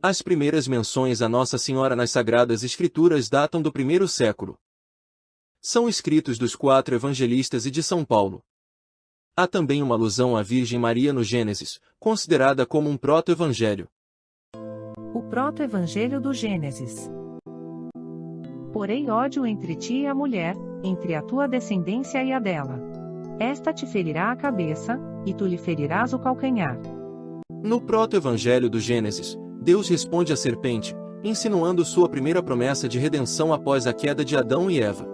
As primeiras menções a Nossa Senhora nas Sagradas Escrituras datam do I século. São escritos dos 4 evangelistas e de São Paulo. Há também uma alusão à Virgem Maria no Gênesis, considerada como um proto-evangelho. O proto-evangelho do Gênesis. Porém ódio entre ti e a mulher, entre a tua descendência e a dela. Esta te ferirá a cabeça, e tu lhe ferirás o calcanhar. No proto-evangelho do Gênesis, Deus responde à serpente, insinuando sua primeira promessa de redenção após a queda de Adão e Eva.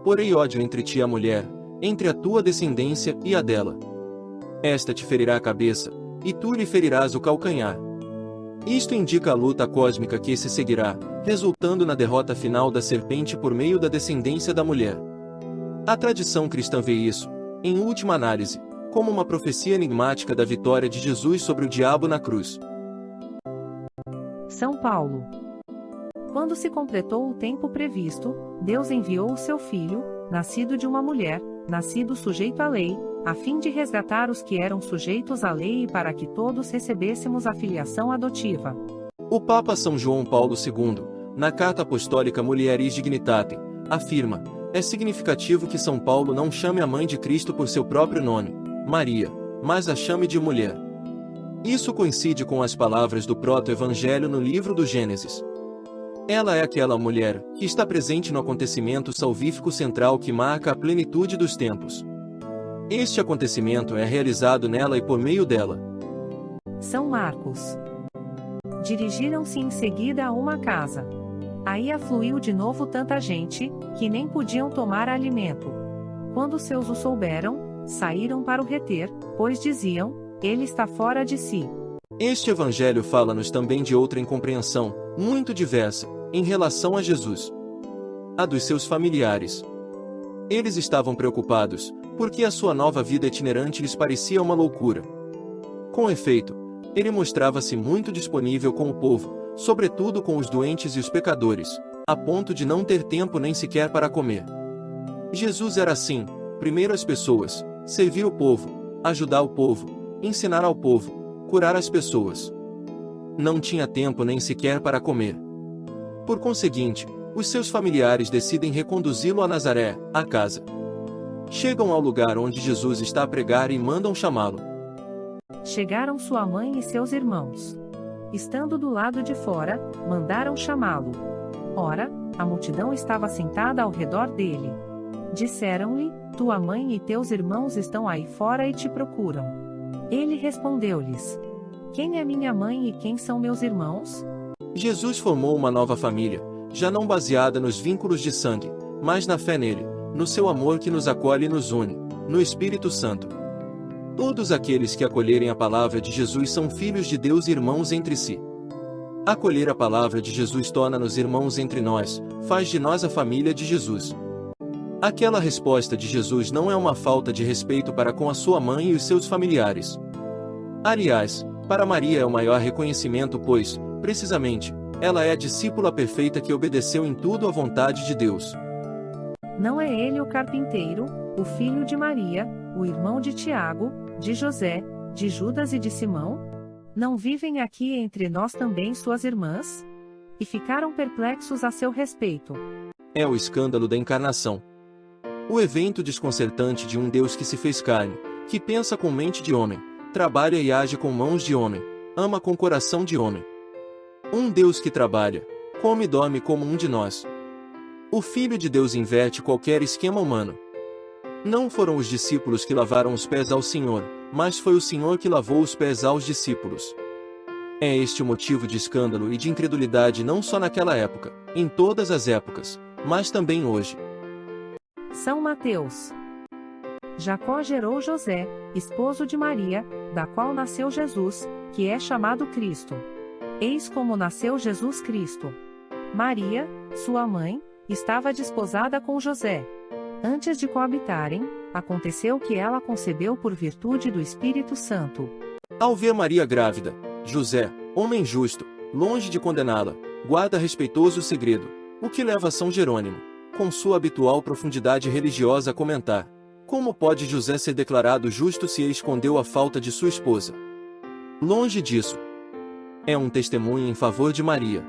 Porém ódio entre ti e a mulher, entre a tua descendência e a dela. Esta te ferirá a cabeça, e tu lhe ferirás o calcanhar. Isto indica a luta cósmica que se seguirá, resultando na derrota final da serpente por meio da descendência da mulher. A tradição cristã vê isso, em última análise, como uma profecia enigmática da vitória de Jesus sobre o diabo na cruz. São Paulo. Quando se completou o tempo previsto, Deus enviou o seu Filho, nascido de uma mulher, nascido sujeito à lei, a fim de resgatar os que eram sujeitos à lei e para que todos recebêssemos a filiação adotiva. O Papa São João Paulo II, na Carta Apostólica Mulieris Dignitatem, afirma: é significativo que São Paulo não chame a mãe de Cristo por seu próprio nome, Maria, mas a chame de mulher. Isso coincide com as palavras do proto-evangelho no livro do Gênesis. Ela é aquela mulher que está presente no acontecimento salvífico central que marca a plenitude dos tempos. Este acontecimento é realizado nela e por meio dela. São Marcos. Dirigiram-se em seguida a uma casa. Aí afluiu de novo tanta gente, que nem podiam tomar alimento. Quando seus o souberam, saíram para o reter, pois diziam: ele está fora de si. Este evangelho fala-nos também de outra incompreensão, muito diversa, em relação a Jesus. A dos seus familiares. Eles estavam preocupados, porque a sua nova vida itinerante lhes parecia uma loucura. Com efeito, ele mostrava-se muito disponível com o povo, sobretudo com os doentes e os pecadores, a ponto de não ter tempo nem sequer para comer. Jesus era assim, primeiro as pessoas, servir o povo, ajudar o povo, ensinar ao povo, curar as pessoas. Não tinha tempo nem sequer para comer. Por conseguinte, os seus familiares decidem reconduzi-lo a Nazaré, a casa. Chegam ao lugar onde Jesus está a pregar e mandam chamá-lo. Chegaram sua mãe e seus irmãos. Estando do lado de fora, mandaram chamá-lo. Ora, a multidão estava sentada ao redor dele. Disseram-lhe: tua mãe e teus irmãos estão aí fora e te procuram. Ele respondeu-lhes: quem é minha mãe e quem são meus irmãos? Jesus formou uma nova família, já não baseada nos vínculos de sangue, mas na fé nele, no seu amor que nos acolhe e nos une, no Espírito Santo. Todos aqueles que acolherem a palavra de Jesus são filhos de Deus e irmãos entre si. Acolher a palavra de Jesus torna-nos irmãos entre nós, faz de nós a família de Jesus. Aquela resposta de Jesus não é uma falta de respeito para com a sua mãe e os seus familiares. Aliás, para Maria é o maior reconhecimento pois, precisamente, ela é a discípula perfeita que obedeceu em tudo à vontade de Deus. Não é ele o carpinteiro, o filho de Maria, o irmão de Tiago, de José, de Judas e de Simão? Não vivem aqui entre nós também suas irmãs? E ficaram perplexos a seu respeito. É o escândalo da encarnação. O evento desconcertante de um Deus que se fez carne, que pensa com mente de homem, trabalha e age com mãos de homem, ama com coração de homem. Um Deus que trabalha, come e dorme como um de nós. O Filho de Deus inverte qualquer esquema humano. Não foram os discípulos que lavaram os pés ao Senhor, mas foi o Senhor que lavou os pés aos discípulos. É este o motivo de escândalo e de incredulidade não só naquela época, em todas as épocas, mas também hoje. São Mateus. Jacó gerou José, esposo de Maria, da qual nasceu Jesus, que é chamado Cristo. Eis como nasceu Jesus Cristo. Maria, sua mãe, estava desposada com José. Antes de coabitarem, aconteceu que ela concebeu por virtude do Espírito Santo. Ao ver Maria grávida, José, homem justo, longe de condená-la, guarda respeitoso o segredo, o que leva São Jerônimo, com sua habitual profundidade religiosa, a comentar: como pode José ser declarado justo se escondeu a falta de sua esposa? Longe disso. É um testemunho em favor de Maria.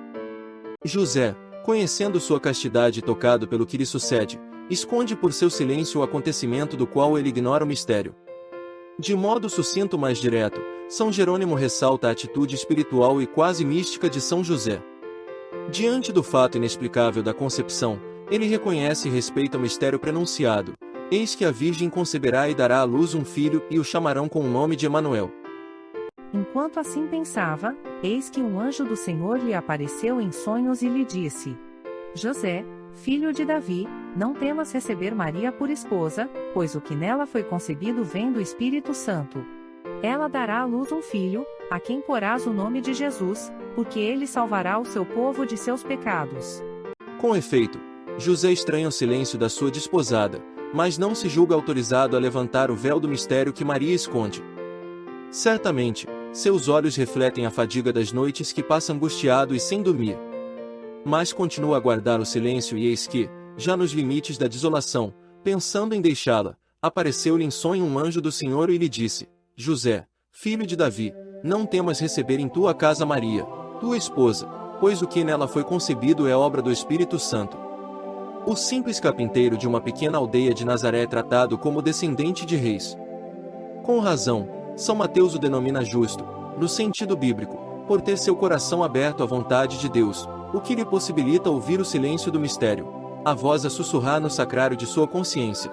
José, conhecendo sua castidade e tocado pelo que lhe sucede, esconde por seu silêncio o acontecimento do qual ele ignora o mistério. De modo sucinto, mas direto, São Jerônimo ressalta a atitude espiritual e quase mística de São José. Diante do fato inexplicável da concepção, ele reconhece e respeita o mistério prenunciado: eis que a Virgem conceberá e dará à luz um filho, e o chamarão com o nome de Emanuel. Enquanto assim pensava, eis que um anjo do Senhor lhe apareceu em sonhos e lhe disse: José, filho de Davi, não temas receber Maria por esposa, pois o que nela foi concebido vem do Espírito Santo. Ela dará à luz um filho, a quem porás o nome de Jesus, porque ele salvará o seu povo de seus pecados. Com efeito, José estranha o silêncio da sua desposada, mas não se julga autorizado a levantar o véu do mistério que Maria esconde. Certamente, seus olhos refletem a fadiga das noites que passa angustiado e sem dormir. Mas continua a guardar o silêncio e eis que, já nos limites da desolação, pensando em deixá-la, apareceu-lhe em sonho um anjo do Senhor e lhe disse: José, filho de Davi, não temas receber em tua casa Maria, tua esposa, pois o que nela foi concebido é obra do Espírito Santo. O simples carpinteiro de uma pequena aldeia de Nazaré é tratado como descendente de reis. Com razão, São Mateus o denomina justo, no sentido bíblico, por ter seu coração aberto à vontade de Deus, o que lhe possibilita ouvir o silêncio do mistério, a voz a sussurrar no sacrário de sua consciência.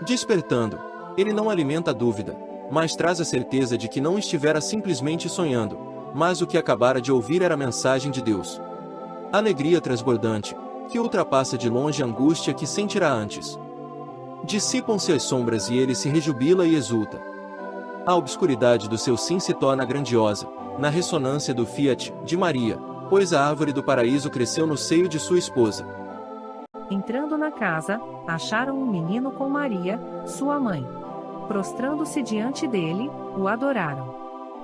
Despertando, ele não alimenta a dúvida, mas traz a certeza de que não estivera simplesmente sonhando, mas o que acabara de ouvir era a mensagem de Deus. Alegria transbordante, que ultrapassa de longe a angústia que sentirá antes. Dissipam-se as sombras e ele se rejubila e exulta. A obscuridade do seu sim se torna grandiosa, na ressonância do fiat de Maria, pois a árvore do paraíso cresceu no seio de sua esposa. Entrando na casa, acharam um menino com Maria, sua mãe. Prostrando-se diante dele, o adoraram.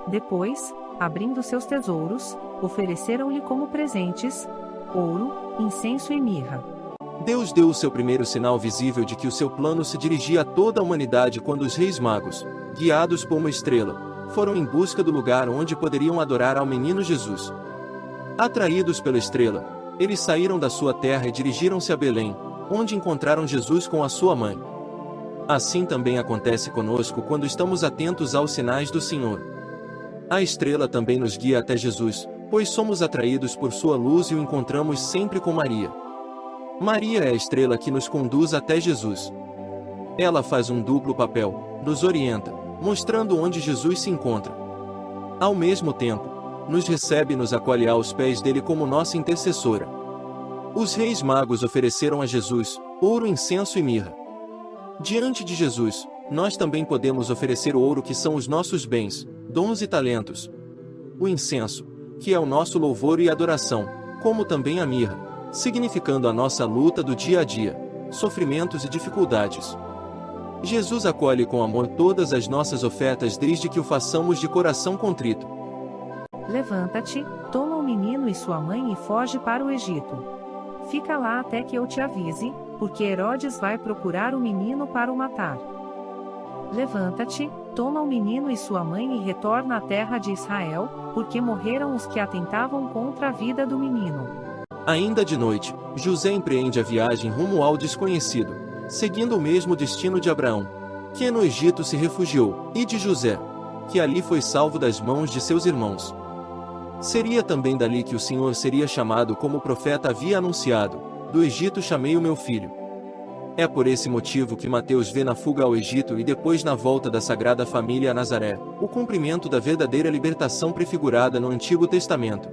Depois, abrindo seus tesouros, ofereceram-lhe como presentes ouro, incenso e mirra. Deus deu o seu primeiro sinal visível de que o seu plano se dirigia a toda a humanidade quando os reis magos, guiados por uma estrela, foram em busca do lugar onde poderiam adorar ao menino Jesus. Atraídos pela estrela, eles saíram da sua terra e dirigiram-se a Belém, onde encontraram Jesus com a sua mãe. Assim também acontece conosco quando estamos atentos aos sinais do Senhor. A estrela também nos guia até Jesus, pois somos atraídos por sua luz e o encontramos sempre com Maria. Maria é a estrela que nos conduz até Jesus. Ela faz um duplo papel, nos orienta, mostrando onde Jesus se encontra. Ao mesmo tempo, nos recebe e nos acolhe aos pés dele como nossa intercessora. Os reis magos ofereceram a Jesus ouro, incenso e mirra. Diante de Jesus, nós também podemos oferecer o ouro, que são os nossos bens, dons e talentos. O incenso, que é o nosso louvor e adoração, como também a mirra, significando a nossa luta do dia a dia, sofrimentos e dificuldades. Jesus acolhe com amor todas as nossas ofertas desde que o façamos de coração contrito. Levanta-te, toma o menino e sua mãe e foge para o Egito. Fica lá até que eu te avise, porque Herodes vai procurar o menino para o matar. Levanta-te, Toma o menino e sua mãe e retorna à terra de Israel, porque morreram os que atentavam contra a vida do menino. Ainda de noite, José empreende a viagem rumo ao desconhecido, seguindo o mesmo destino de Abraão, que no Egito se refugiou, e de José, que ali foi salvo das mãos de seus irmãos. Seria também dali que o Senhor seria chamado como o profeta havia anunciado: do Egito chamei o meu filho. É por esse motivo que Mateus vê na fuga ao Egito e depois na volta da Sagrada Família a Nazaré, o cumprimento da verdadeira libertação prefigurada no Antigo Testamento.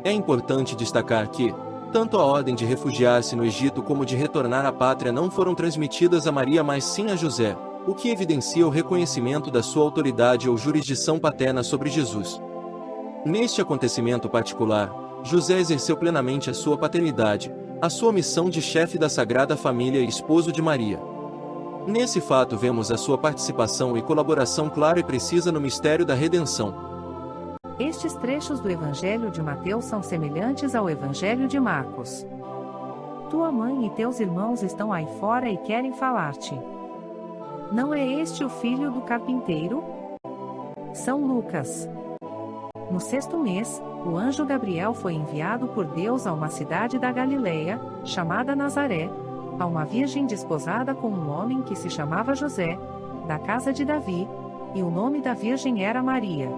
É importante destacar que, tanto a ordem de refugiar-se no Egito como de retornar à pátria não foram transmitidas a Maria mas sim a José, o que evidencia o reconhecimento da sua autoridade ou jurisdição paterna sobre Jesus. Neste acontecimento particular, José exerceu plenamente a sua paternidade, a sua missão de chefe da Sagrada Família e esposo de Maria. Nesse fato vemos a sua participação e colaboração clara e precisa no mistério da redenção. Estes trechos do Evangelho de Mateus são semelhantes ao Evangelho de Marcos. Tua mãe e teus irmãos estão aí fora e querem falar-te. Não é este o filho do carpinteiro? São Lucas. No 6º mês, o anjo Gabriel foi enviado por Deus a uma cidade da Galileia, chamada Nazaré, a uma virgem desposada com um homem que se chamava José, da casa de Davi, e o nome da virgem era Maria.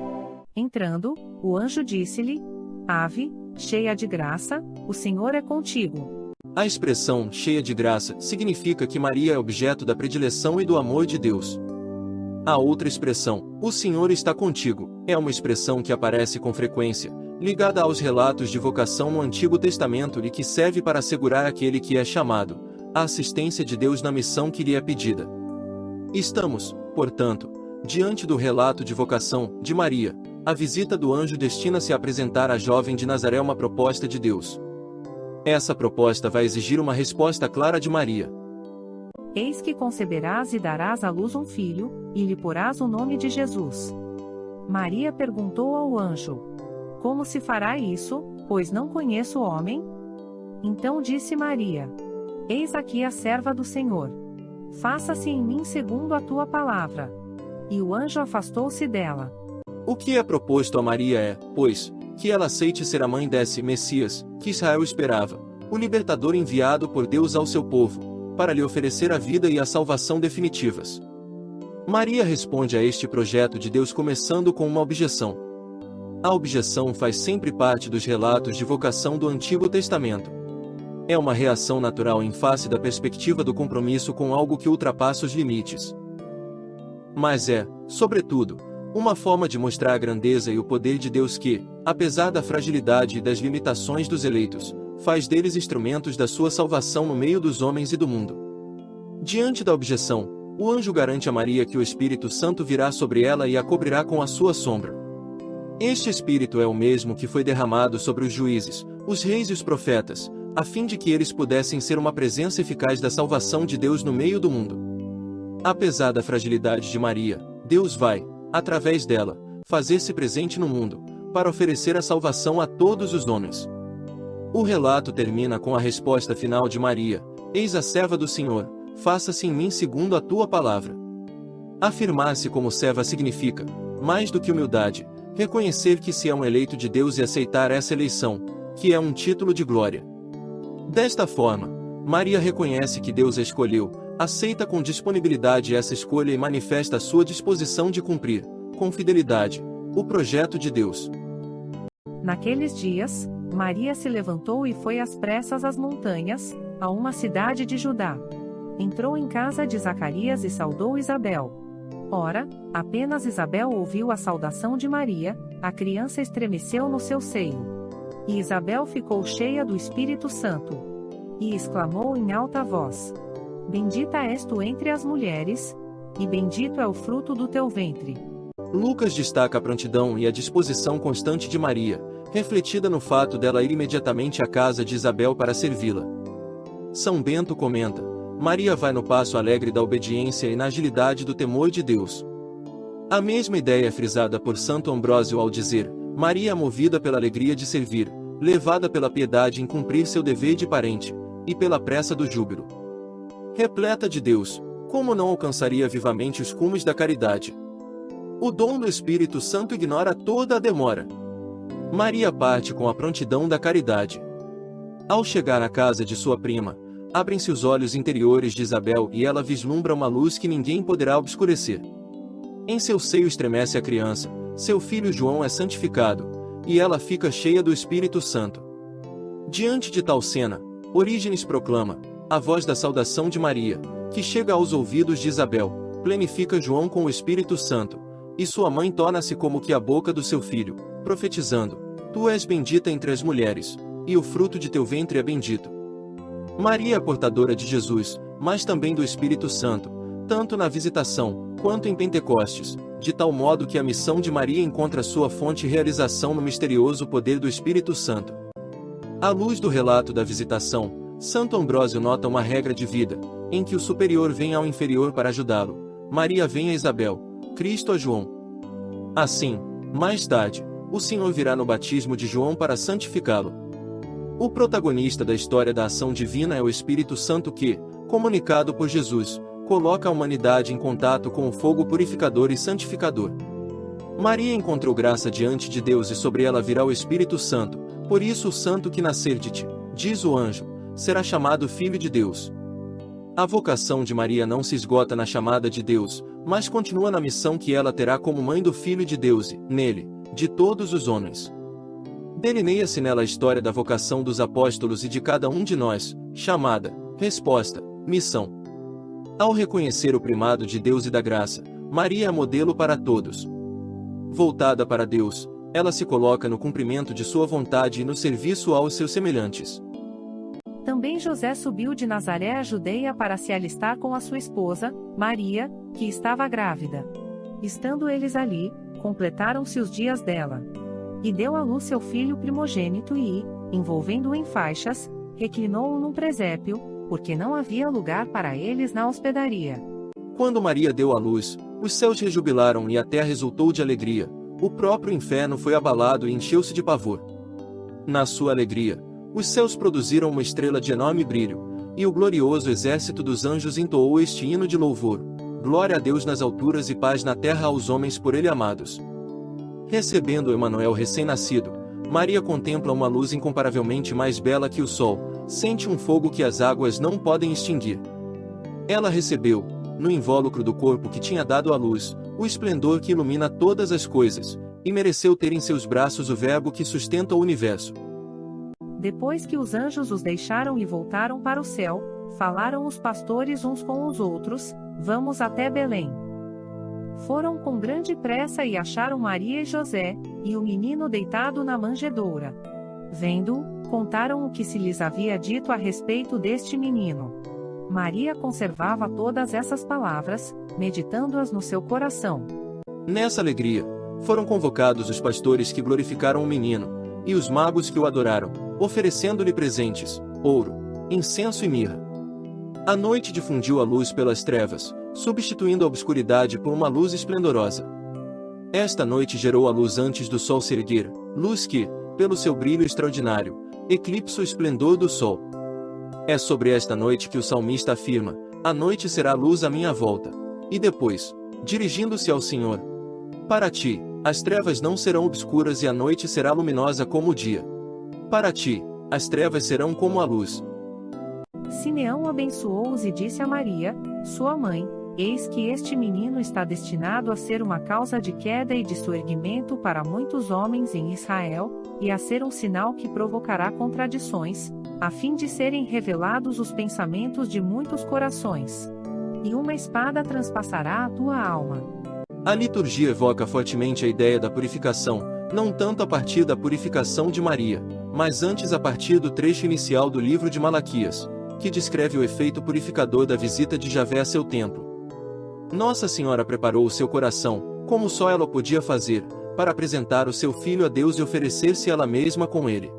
Entrando, o anjo disse-lhe: Ave, cheia de graça, o Senhor é contigo. A expressão cheia de graça significa que Maria é objeto da predileção e do amor de Deus. A outra expressão, o Senhor está contigo, é uma expressão que aparece com frequência, ligada aos relatos de vocação no Antigo Testamento e que serve para assegurar àquele que é chamado, a assistência de Deus na missão que lhe é pedida. Estamos, portanto, diante do relato de vocação de Maria. A visita do anjo destina-se a apresentar à jovem de Nazaré uma proposta de Deus. Essa proposta vai exigir uma resposta clara de Maria. Eis que conceberás e darás à luz um filho, e lhe porás o nome de Jesus. Maria perguntou ao anjo: Como se fará isso, pois não conheço o homem? Então disse Maria: Eis aqui a serva do Senhor. Faça-se em mim segundo a tua palavra. E o anjo afastou-se dela. O que é proposto a Maria é, pois, que ela aceite ser a mãe desse Messias, que Israel esperava, o libertador enviado por Deus ao seu povo, para lhe oferecer a vida e a salvação definitivas. Maria responde a este projeto de Deus começando com uma objeção. A objeção faz sempre parte dos relatos de vocação do Antigo Testamento. É uma reação natural em face da perspectiva do compromisso com algo que ultrapassa os limites. Mas é, sobretudo, uma forma de mostrar a grandeza e o poder de Deus que, apesar da fragilidade e das limitações dos eleitos, faz deles instrumentos da sua salvação no meio dos homens e do mundo. Diante da objeção, o anjo garante a Maria que o Espírito Santo virá sobre ela e a cobrirá com a sua sombra. Este Espírito é o mesmo que foi derramado sobre os juízes, os reis e os profetas, a fim de que eles pudessem ser uma presença eficaz da salvação de Deus no meio do mundo. Apesar da fragilidade de Maria, Deus vai, através dela, fazer-se presente no mundo, para oferecer a salvação a todos os homens. O relato termina com a resposta final de Maria: Eis a serva do Senhor, faça-se em mim segundo a tua palavra. Afirmar-se como serva significa, mais do que humildade, reconhecer que se é um eleito de Deus e aceitar essa eleição, que é um título de glória. Desta forma, Maria reconhece que Deus a escolheu, aceita com disponibilidade essa escolha e manifesta a sua disposição de cumprir, com fidelidade, o projeto de Deus. Naqueles dias, Maria se levantou e foi às pressas às montanhas, a uma cidade de Judá. Entrou em casa de Zacarias e saudou Isabel. Ora, apenas Isabel ouviu a saudação de Maria, a criança estremeceu no seu seio. E Isabel ficou cheia do Espírito Santo. E exclamou em alta voz: Bendita és tu entre as mulheres, e bendito é o fruto do teu ventre. Lucas destaca a prontidão e a disposição constante de Maria, refletida no fato dela ir imediatamente à casa de Isabel para servi-la. São Bento comenta: Maria vai no passo alegre da obediência e na agilidade do temor de Deus. A mesma ideia é frisada por Santo Ambrósio ao dizer: Maria, movida pela alegria de servir, levada pela piedade em cumprir seu dever de parente, e pela pressa do júbilo. Repleta de Deus, como não alcançaria vivamente os cumes da caridade? O dom do Espírito Santo ignora toda a demora. Maria parte com a prontidão da caridade. Ao chegar à casa de sua prima, abrem-se os olhos interiores de Isabel e ela vislumbra uma luz que ninguém poderá obscurecer. Em seu seio estremece a criança, seu filho João é santificado, e ela fica cheia do Espírito Santo. Diante de tal cena, Orígenes proclama: a voz da saudação de Maria, que chega aos ouvidos de Isabel, plenifica João com o Espírito Santo, e sua mãe torna-se como que a boca do seu filho, profetizando: tu és bendita entre as mulheres, e o fruto de teu ventre é bendito. Maria é portadora de Jesus, mas também do Espírito Santo, tanto na visitação, quanto em Pentecostes, de tal modo que a missão de Maria encontra sua fonte e realização no misterioso poder do Espírito Santo. À luz do relato da visitação, Santo Ambrósio nota uma regra de vida, em que o superior vem ao inferior para ajudá-lo. Maria vem a Isabel, Cristo a João. Assim, mais tarde, o Senhor virá no batismo de João para santificá-lo. O protagonista da história da ação divina é o Espírito Santo que, comunicado por Jesus, coloca a humanidade em contato com o fogo purificador e santificador. Maria encontrou graça diante de Deus e sobre ela virá o Espírito Santo, por isso o santo que nascer de ti, diz o anjo, será chamado Filho de Deus. A vocação de Maria não se esgota na chamada de Deus, mas continua na missão que ela terá como mãe do Filho de Deus e, nele, de todos os homens. Delineia-se nela a história da vocação dos apóstolos e de cada um de nós, chamada, resposta, missão. Ao reconhecer o primado de Deus e da graça, Maria é modelo para todos. Voltada para Deus, ela se coloca no cumprimento de sua vontade e no serviço aos seus semelhantes. Também José subiu de Nazaré à Judeia para se alistar com a sua esposa, Maria, que estava grávida. Estando eles ali, completaram-se os dias dela. E deu à luz seu filho primogênito e, envolvendo-o em faixas, reclinou-o num presépio, porque não havia lugar para eles na hospedaria. Quando Maria deu à luz, os céus rejubilaram e a terra exultou de alegria, o próprio inferno foi abalado e encheu-se de pavor. Na sua alegria, os céus produziram uma estrela de enorme brilho, e o glorioso exército dos anjos entoou este hino de louvor: glória a Deus nas alturas e paz na terra aos homens por ele amados. Recebendo Emanuel recém-nascido, Maria contempla uma luz incomparavelmente mais bela que o sol, sente um fogo que as águas não podem extinguir. Ela recebeu, no invólucro do corpo que tinha dado à luz, o esplendor que ilumina todas as coisas, e mereceu ter em seus braços o Verbo que sustenta o universo. Depois que os anjos os deixaram e voltaram para o céu, falaram os pastores uns com os outros: vamos até Belém. Foram com grande pressa e acharam Maria e José, e o menino deitado na manjedoura. Vendo-o, contaram o que se lhes havia dito a respeito deste menino. Maria conservava todas essas palavras, meditando-as no seu coração. Nessa alegria, foram convocados os pastores que glorificaram o menino, e os magos que o adoraram, oferecendo-lhe presentes, ouro, incenso e mirra. A noite difundiu a luz pelas trevas, substituindo a obscuridade por uma luz esplendorosa. Esta noite gerou a luz antes do sol se erguer, luz que, pelo seu brilho extraordinário, eclipsa o esplendor do sol. É sobre esta noite que o salmista afirma: a noite será luz à minha volta. E depois, dirigindo-se ao Senhor: para ti, as trevas não serão obscuras e a noite será luminosa como o dia. Para ti, as trevas serão como a luz. Simeão abençoou-os e disse a Maria, sua mãe: eis que este menino está destinado a ser uma causa de queda e de soerguimento para muitos homens em Israel, e a ser um sinal que provocará contradições, a fim de serem revelados os pensamentos de muitos corações. E uma espada transpassará a tua alma. A liturgia evoca fortemente a ideia da purificação, não tanto a partir da purificação de Maria, mas antes a partir do trecho inicial do livro de Malaquias, que descreve o efeito purificador da visita de Javé a seu templo. Nossa Senhora preparou o seu coração, como só ela podia fazer, para apresentar o seu filho a Deus e oferecer-se ela mesma com ele.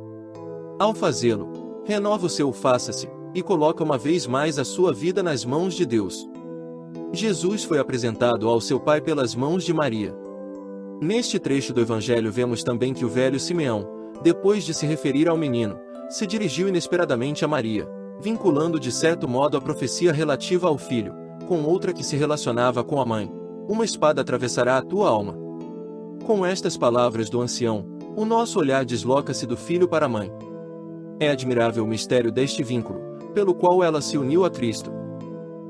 Ao fazê-lo, renova o seu faça-se, e coloca uma vez mais a sua vida nas mãos de Deus. Jesus foi apresentado ao seu Pai pelas mãos de Maria. Neste trecho do Evangelho vemos também que o velho Simeão, depois de se referir ao menino, se dirigiu inesperadamente a Maria, vinculando de certo modo a profecia relativa ao filho, com outra que se relacionava com a mãe. Uma espada atravessará a tua alma. Com estas palavras do ancião, o nosso olhar desloca-se do filho para a mãe. É admirável o mistério deste vínculo, pelo qual ela se uniu a Cristo.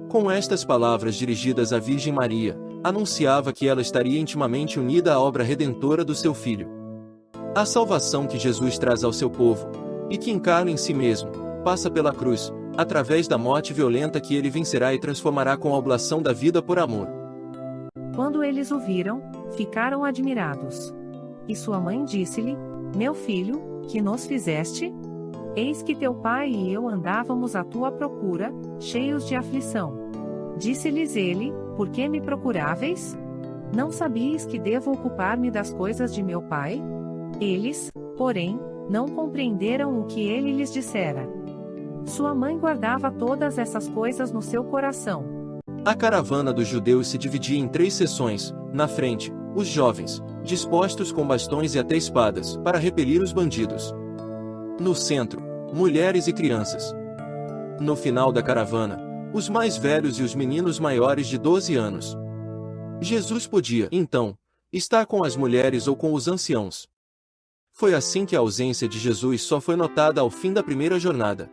Com estas palavras dirigidas à Virgem Maria, anunciava que ela estaria intimamente unida à obra redentora do seu Filho. A salvação que Jesus traz ao seu povo, e que encarna em si mesmo, passa pela cruz, através da morte violenta que ele vencerá e transformará com a oblação da vida por amor. Quando eles o viram, ficaram admirados. E sua mãe disse-lhe: Meu filho, que nos fizeste? Eis que teu pai e eu andávamos à tua procura, cheios de aflição. Disse-lhes ele: Por que me procuráveis? Não sabíeis que devo ocupar-me das coisas de meu pai? Eles, porém, não compreenderam o que ele lhes dissera. Sua mãe guardava todas essas coisas no seu coração. A caravana dos judeus se dividia em 3 seções: na frente, os jovens, dispostos com bastões e até espadas, para repelir os bandidos. No centro, mulheres e crianças. No final da caravana, os mais velhos e os meninos maiores de 12 anos. Jesus podia, então, estar com as mulheres ou com os anciãos. Foi assim que a ausência de Jesus só foi notada ao fim da primeira jornada.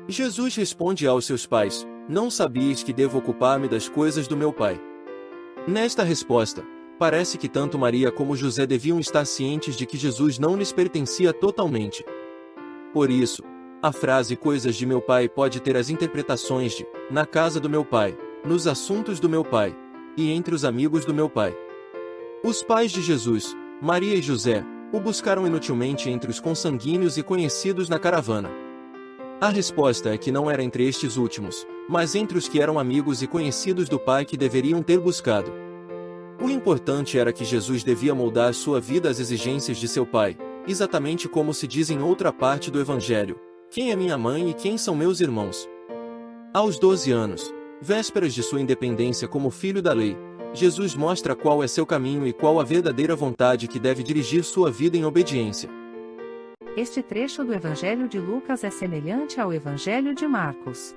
Jesus responde aos seus pais: Não sabíeis que devo ocupar-me das coisas do meu pai? Nesta resposta, parece que tanto Maria como José deviam estar cientes de que Jesus não lhes pertencia totalmente. Por isso, a frase coisas de meu pai pode ter as interpretações de na casa do meu pai, nos assuntos do meu pai, e entre os amigos do meu pai. Os pais de Jesus, Maria e José, o buscaram inutilmente entre os consanguíneos e conhecidos na caravana. A resposta é que não era entre estes últimos, mas entre os que eram amigos e conhecidos do pai que deveriam ter buscado. O importante era que Jesus devia moldar sua vida às exigências de seu pai, exatamente como se diz em outra parte do Evangelho: Quem é minha mãe e quem são meus irmãos? Aos 12 anos, vésperas de sua independência como filho da lei, Jesus mostra qual é seu caminho e qual a verdadeira vontade que deve dirigir sua vida em obediência. Este trecho do Evangelho de Lucas é semelhante ao Evangelho de Marcos.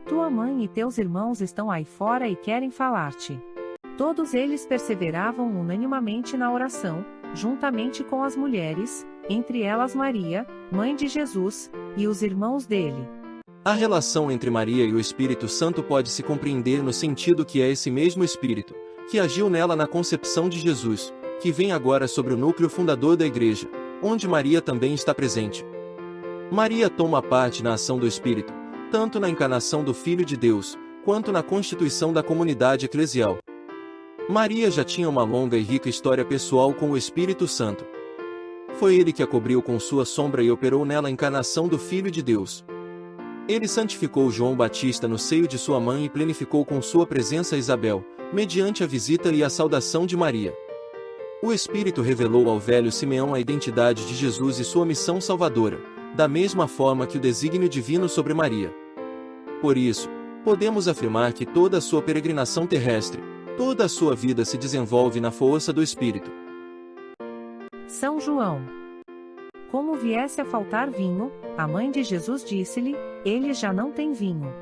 Tua mãe e teus irmãos estão aí fora e querem falar-te. Todos eles perseveravam unanimemente na oração, juntamente com as mulheres, entre elas Maria, mãe de Jesus, e os irmãos dele. A relação entre Maria e o Espírito Santo pode se compreender no sentido que é esse mesmo Espírito, que agiu nela na concepção de Jesus, que vem agora sobre o núcleo fundador da Igreja, onde Maria também está presente. Maria toma parte na ação do Espírito, tanto na encarnação do Filho de Deus, quanto na constituição da comunidade eclesial. Maria já tinha uma longa e rica história pessoal com o Espírito Santo. Foi ele que a cobriu com sua sombra e operou nela a encarnação do Filho de Deus. Ele santificou João Batista no seio de sua mãe e plenificou com sua presença Isabel, mediante a visita e a saudação de Maria. O Espírito revelou ao velho Simeão a identidade de Jesus e sua missão salvadora, da mesma forma que o desígnio divino sobre Maria. Por isso, podemos afirmar que toda a sua peregrinação terrestre, toda a sua vida se desenvolve na força do Espírito. São João. Como viesse a faltar vinho, a mãe de Jesus disse-lhe: Eles já não têm vinho.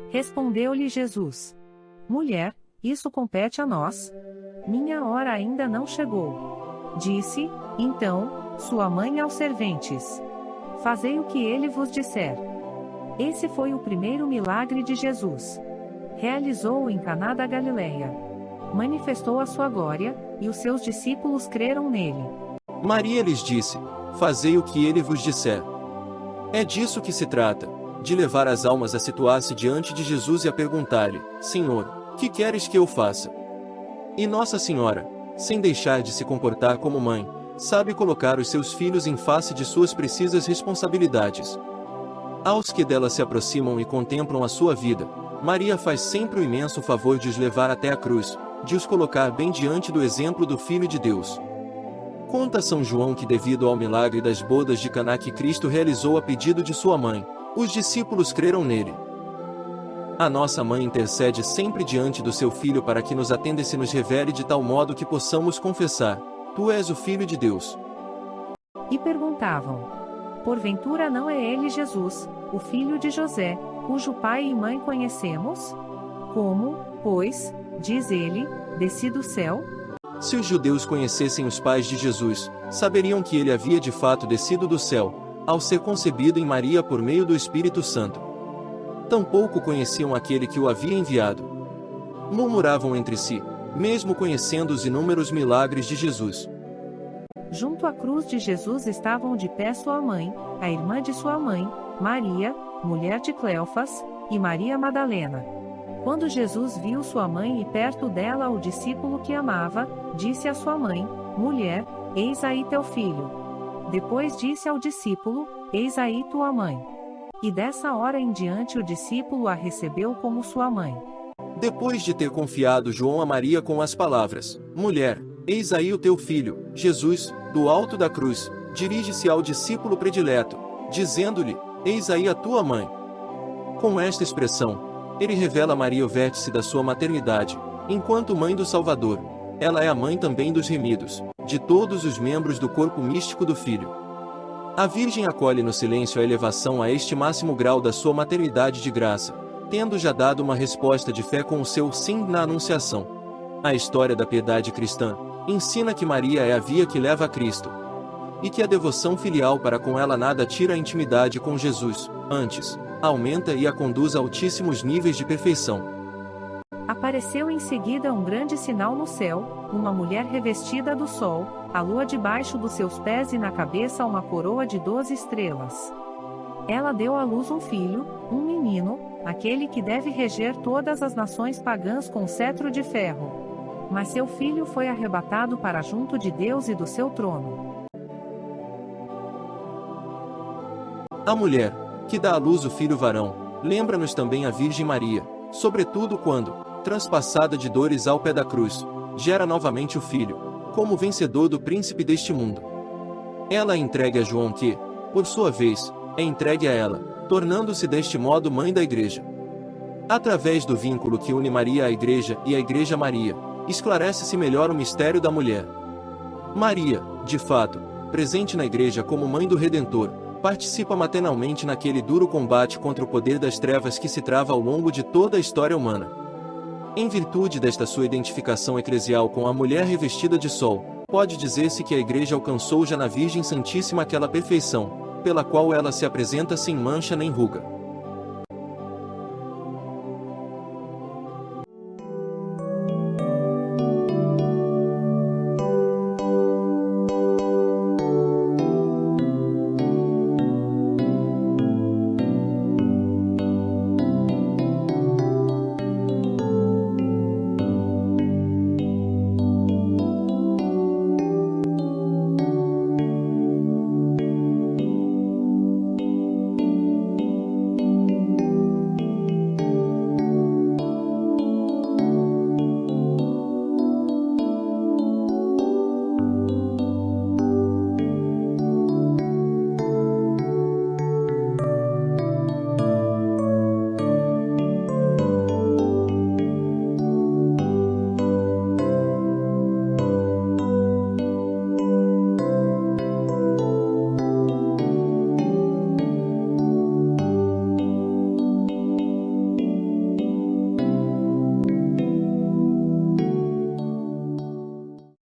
Respondeu-lhe Jesus: Mulher, isso compete a nós. Minha hora ainda não chegou. Disse, então, sua mãe aos serventes: Fazei o que ele vos disser. Esse foi o primeiro milagre de Jesus. Realizou-o em Caná da Galileia. Manifestou a sua glória, e os seus discípulos creram nele. Maria lhes disse: Fazei o que ele vos disser. É disso que se trata, de levar as almas a situar-se diante de Jesus e a perguntar-lhe: Senhor, que queres que eu faça? E Nossa Senhora, sem deixar de se comportar como mãe, sabe colocar os seus filhos em face de suas precisas responsabilidades. Aos que dela se aproximam e contemplam a sua vida, Maria faz sempre o imenso favor de os levar até a cruz, de os colocar bem diante do exemplo do Filho de Deus. Conta São João que devido ao milagre das bodas de Caná que Cristo realizou a pedido de sua mãe, os discípulos creram nele. A nossa mãe intercede sempre diante do seu Filho para que nos atenda e se nos revele de tal modo que possamos confessar: Tu és o Filho de Deus. E perguntavam: Porventura não é ele Jesus, o filho de José, cujo pai e mãe conhecemos? Como, pois, diz ele, desci do céu? Se os judeus conhecessem os pais de Jesus, saberiam que ele havia de fato descido do céu, ao ser concebido em Maria por meio do Espírito Santo. Tampouco conheciam aquele que o havia enviado. Murmuravam entre si, mesmo conhecendo os inúmeros milagres de Jesus. Junto à cruz de Jesus estavam de pé sua mãe, a irmã de sua mãe, Maria, mulher de Cleofas, e Maria Madalena. Quando Jesus viu sua mãe e perto dela o discípulo que amava, disse à sua mãe: Mulher, eis aí teu filho. Depois disse ao discípulo: Eis aí tua mãe. E dessa hora em diante o discípulo a recebeu como sua mãe. Depois de ter confiado João a Maria com as palavras: Mulher, eis aí o teu filho, Jesus, do alto da cruz, dirige-se ao discípulo predileto, dizendo-lhe: Eis aí a tua mãe. Com esta expressão, ele revela a Maria o vértice da sua maternidade, enquanto mãe do Salvador. Ela é a mãe também dos remidos, de todos os membros do corpo místico do Filho. A Virgem acolhe no silêncio a elevação a este máximo grau da sua maternidade de graça, tendo já dado uma resposta de fé com o seu sim na Anunciação. A história da piedade cristã ensina que Maria é a via que leva a Cristo, e que a devoção filial para com ela nada tira a intimidade com Jesus, antes, aumenta e a conduz a altíssimos níveis de perfeição. Apareceu em seguida um grande sinal no céu, uma mulher revestida do sol, a lua debaixo dos seus pés e na cabeça uma coroa de 12 estrelas. Ela deu à luz um filho, um menino, aquele que deve reger todas as nações pagãs com cetro de ferro. Mas seu filho foi arrebatado para junto de Deus e do seu trono. A mulher, que dá à luz o filho varão, lembra-nos também a Virgem Maria, sobretudo quando, transpassada de dores ao pé da cruz, gera novamente o filho, como vencedor do príncipe deste mundo. Ela é entregue a João que, por sua vez, é entregue a ela, tornando-se deste modo mãe da Igreja. Através do vínculo que une Maria à Igreja e a Igreja a Maria, esclarece-se melhor o mistério da mulher. Maria, de fato, presente na Igreja como mãe do Redentor, participa maternalmente naquele duro combate contra o poder das trevas que se trava ao longo de toda a história humana. Em virtude desta sua identificação eclesial com a mulher revestida de sol, pode dizer-se que a Igreja alcançou já na Virgem Santíssima aquela perfeição, pela qual ela se apresenta sem mancha nem ruga.